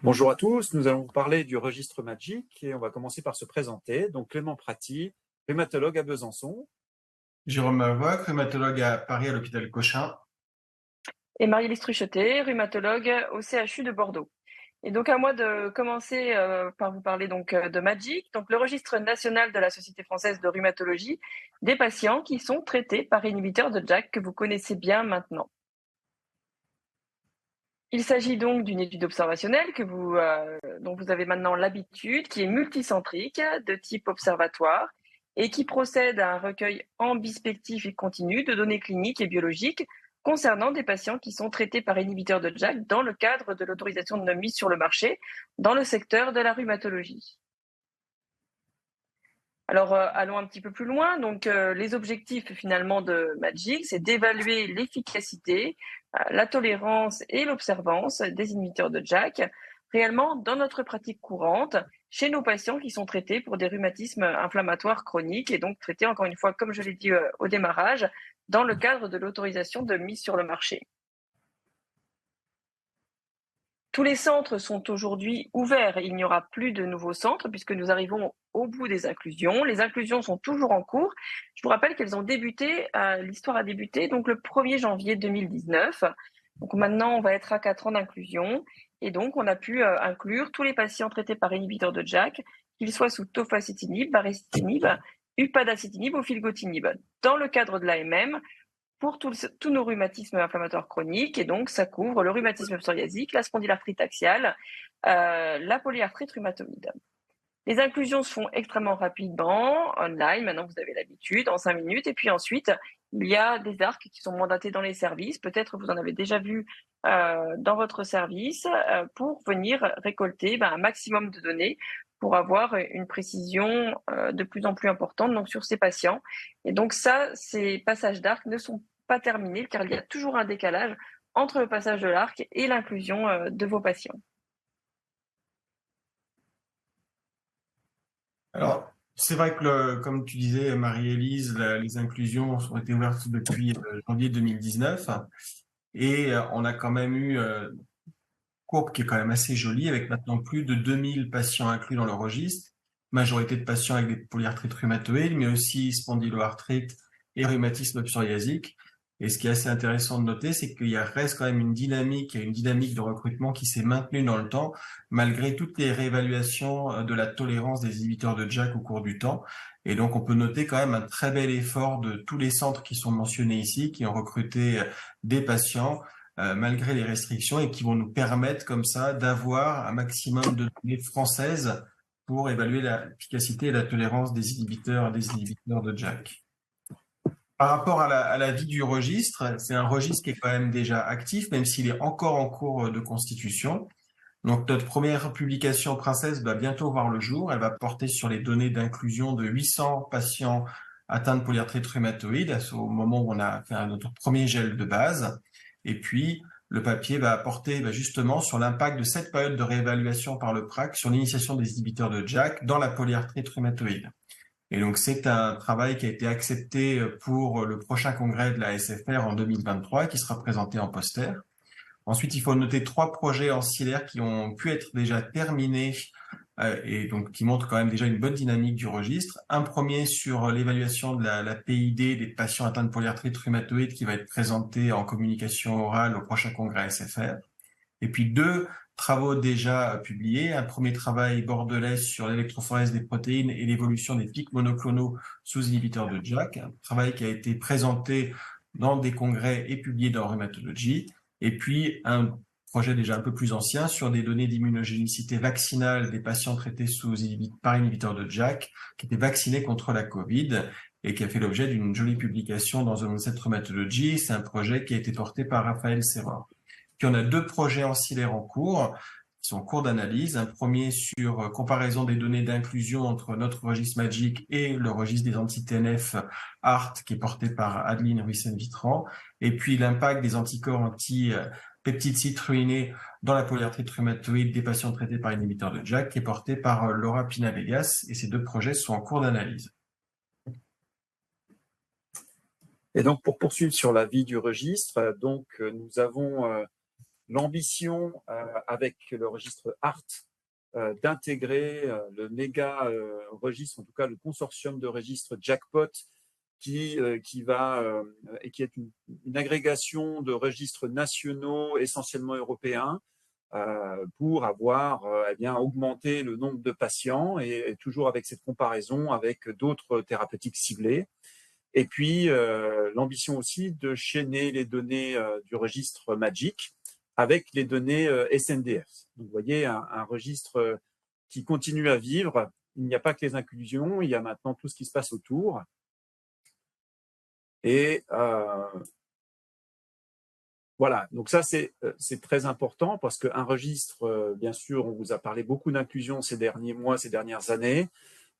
Bonjour à tous, nous allons vous parler du registre MAGIC et on va commencer par se présenter. Donc Clément Prati, rhumatologue à Besançon. Jérôme Mavoc, rhumatologue à Paris à l'hôpital Cochin. Et Marie-Lise Truchetet, rhumatologue au CHU de Bordeaux. Et donc à moi de commencer par vous parler de MAGIC, donc le registre national de la Société française de rhumatologie des patients qui sont traités par inhibiteurs de JAK que vous connaissez bien maintenant. Il s'agit donc d'une étude observationnelle dont vous avez maintenant l'habitude, qui est multicentrique, de type observatoire, et qui procède à un recueil en bispectif et continu de données cliniques et biologiques concernant des patients qui sont traités par inhibiteurs de JAK dans le cadre de l'autorisation de mise sur le marché dans le secteur de la rhumatologie. Alors, allons un petit peu plus loin. Donc, les objectifs finalement de MAGIC, c'est d'évaluer l'efficacité, la tolérance et l'observance des inhibiteurs de JAK réellement dans notre pratique courante chez nos patients qui sont traités pour des rhumatismes inflammatoires chroniques et donc traités, encore une fois, comme je l'ai dit au démarrage, dans le cadre de l'autorisation de mise sur le marché. Tous les centres sont aujourd'hui ouverts. Il n'y aura plus de nouveaux centres puisque nous arrivons au bout des inclusions. Les inclusions sont toujours en cours. Je vous rappelle qu'elles ont débuté, l'histoire a débuté donc le 1er janvier 2019. Donc maintenant, on va être à 4 ans d'inclusion. Et donc, on a pu inclure tous les patients traités par inhibiteurs de JAK, qu'ils soient sous tofacitinib, baricitinib, upadacitinib ou filgotinib. Dans le cadre de l'AMM, pour tous nos rhumatismes inflammatoires chroniques, et donc ça couvre le rhumatisme psoriasique, la spondylarthrite axiale, la polyarthrite rhumatoïde. Les inclusions se font extrêmement rapidement, online, maintenant vous avez l'habitude, en 5 minutes, et puis ensuite, il y a des ARC qui sont mandatés dans les services, peut-être vous en avez déjà vu dans votre service, pour venir récolter un maximum de données pour avoir une précision de plus en plus importante donc, sur ces patients. Et donc ça, ces passages d'ARC ne sont pas terminés car il y a toujours un décalage entre le passage de l'ARC et l'inclusion de vos patients. Alors, c'est vrai que, comme tu disais, Marie-Élise, les inclusions ont été ouvertes depuis janvier 2019 et on a quand même eu une courbe qui est quand même assez jolie avec maintenant plus de 2000 patients inclus dans le registre, majorité de patients avec des polyarthrites rhumatoïdes, mais aussi spondyloarthrite et rhumatisme psoriasique. Et ce qui est assez intéressant de noter, c'est qu'il reste quand même une dynamique de recrutement qui s'est maintenue dans le temps, malgré toutes les réévaluations de la tolérance des inhibiteurs de JAK au cours du temps. Et donc, on peut noter quand même un très bel effort de tous les centres qui sont mentionnés ici, qui ont recruté des patients malgré les restrictions et qui vont nous permettre comme ça d'avoir un maximum de données françaises pour évaluer l'efficacité et la tolérance des inhibiteurs de JAK. Par rapport à la vie du registre, c'est un registre qui est quand même déjà actif, même s'il est encore en cours de constitution. Donc, notre première publication Princesse va bientôt voir le jour. Elle va porter sur les données d'inclusion de 800 patients atteints de polyarthrite rhumatoïde au moment où on a fait notre premier gel de base. Et puis, le papier va porter justement sur l'impact de cette période de réévaluation par le PRAC sur l'initiation des inhibiteurs de JAK dans la polyarthrite rhumatoïde. Et donc, c'est un travail qui a été accepté pour le prochain congrès de la SFR en 2023, qui sera présenté en poster. Ensuite, il faut noter 3 projets ancillaires qui ont pu être déjà terminés et donc qui montrent quand même déjà une bonne dynamique du registre. Un premier sur l'évaluation de la PID des patients atteints de polyarthrite rhumatoïde qui va être présenté en communication orale au prochain congrès SFR. Et puis 2 travaux déjà publiés. Un premier travail bordelais sur l'électrophorèse des protéines et l'évolution des pics monoclonaux sous inhibiteurs de JAK. Un travail qui a été présenté dans des congrès et publié dans Rhumatology. Et puis un projet déjà un peu plus ancien sur des données d'immunogénicité vaccinale des patients traités par inhibiteurs de JAK qui étaient vaccinés contre la Covid et qui a fait l'objet d'une jolie publication dans The Lancet Rheumatology. C'est un projet qui a été porté par Raphaël Serror. Puis on a 2 projets ancillaires en cours, qui sont en cours d'analyse. Un premier sur comparaison des données d'inclusion entre notre registre MAGIC et le registre des anti-TNF ART, qui est porté par Adeline Ruissen-Vitran. Et puis l'impact des anticorps anti-peptides citruinés dans la polyarthrite rhumatoïde des patients traités par inhibiteurs de JAK, qui est porté par Laura Pina-Vegas. Et ces 2 projets sont en cours d'analyse. Et donc, pour poursuivre sur la vie du registre, donc nous avons l'ambition avec le registre ART d'intégrer le méga registre, en tout cas le consortium de registres Jackpot, qui est une agrégation de registres nationaux, essentiellement européens, pour avoir augmenté le nombre de patients et toujours avec cette comparaison avec d'autres thérapeutiques ciblées. Et puis, l'ambition aussi de chaîner les données du registre MAGIC avec les données SNDF. Donc, vous voyez, un registre qui continue à vivre. Il n'y a pas que les inclusions, il y a maintenant tout ce qui se passe autour. Et voilà, donc ça, c'est très important parce qu'un registre, bien sûr, on vous a parlé beaucoup d'inclusion ces derniers mois, ces dernières années.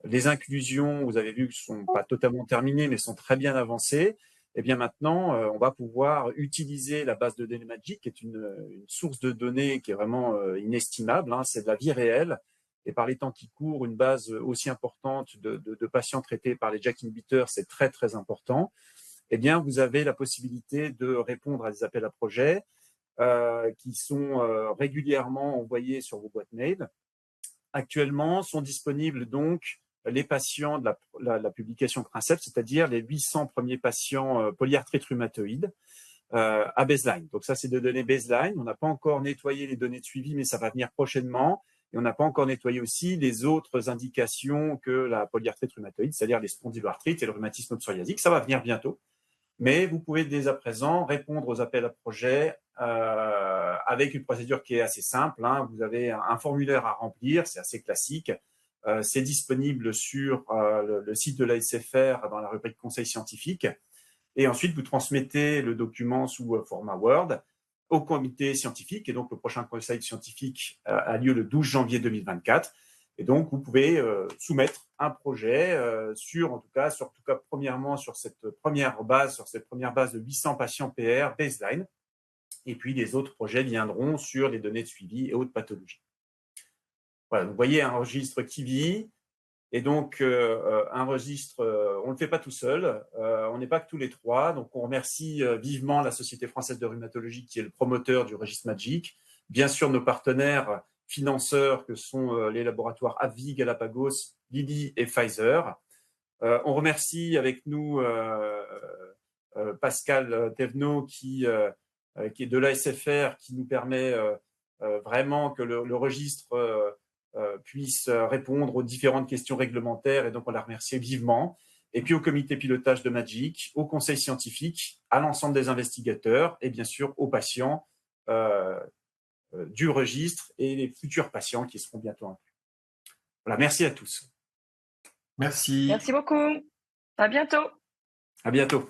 Les inclusions, vous avez vu, ne sont pas totalement terminées, mais sont très bien avancées. Et bien maintenant, on va pouvoir utiliser la base de données MAGIC, qui est une source de données qui est vraiment inestimable. Hein, c'est de la vie réelle. Et par les temps qui courent, une base aussi importante de patients traités par les JAK inhibiteurs, c'est très, très important. Eh bien, vous avez la possibilité de répondre à des appels à projets qui sont régulièrement envoyés sur vos boîtes mail. Actuellement, sont disponibles donc les patients de la publication Princeps, c'est-à-dire les 800 premiers patients polyarthrite rhumatoïde à baseline. Donc ça, c'est des données baseline. On n'a pas encore nettoyé les données de suivi, mais ça va venir prochainement. Et on n'a pas encore nettoyé aussi les autres indications que la polyarthrite rhumatoïde, c'est-à-dire les spondyloarthrites et le rhumatisme psoriasique. Ça va venir bientôt. Mais vous pouvez dès à présent répondre aux appels à projets avec une procédure qui est assez simple. Hein. Vous avez un formulaire à remplir, c'est assez classique. C'est disponible sur le site de l'ASFR dans la rubrique conseil scientifique. Et ensuite, vous transmettez le document sous format Word au comité scientifique. Et donc, le prochain conseil scientifique a lieu le 12 janvier 2024. Et donc, vous pouvez soumettre un projet en tout cas, premièrement, sur cette première base de 800 patients PR baseline. Et puis, les autres projets viendront sur les données de suivi et autres pathologies. Voilà, vous voyez un registre qui vit. Et donc, un registre, on ne le fait pas tout seul, on n'est pas que tous les trois. Donc, on remercie vivement la Société française de rhumatologie qui est le promoteur du registre MAGIC. Bien sûr, nos partenaires financeurs que sont les laboratoires AbbVie, Galapagos, Lilly et Pfizer. On remercie avec nous Pascal Thévenot qui est de l'ASFR, qui nous permet vraiment que le registre puisse répondre aux différentes questions réglementaires, et donc on la remercie vivement. Et puis au comité pilotage de MAGIC, au conseil scientifique, à l'ensemble des investigateurs et bien sûr aux patients du registre et les futurs patients qui seront bientôt inclus. Voilà, merci à tous. Merci. Merci beaucoup. À bientôt. À bientôt.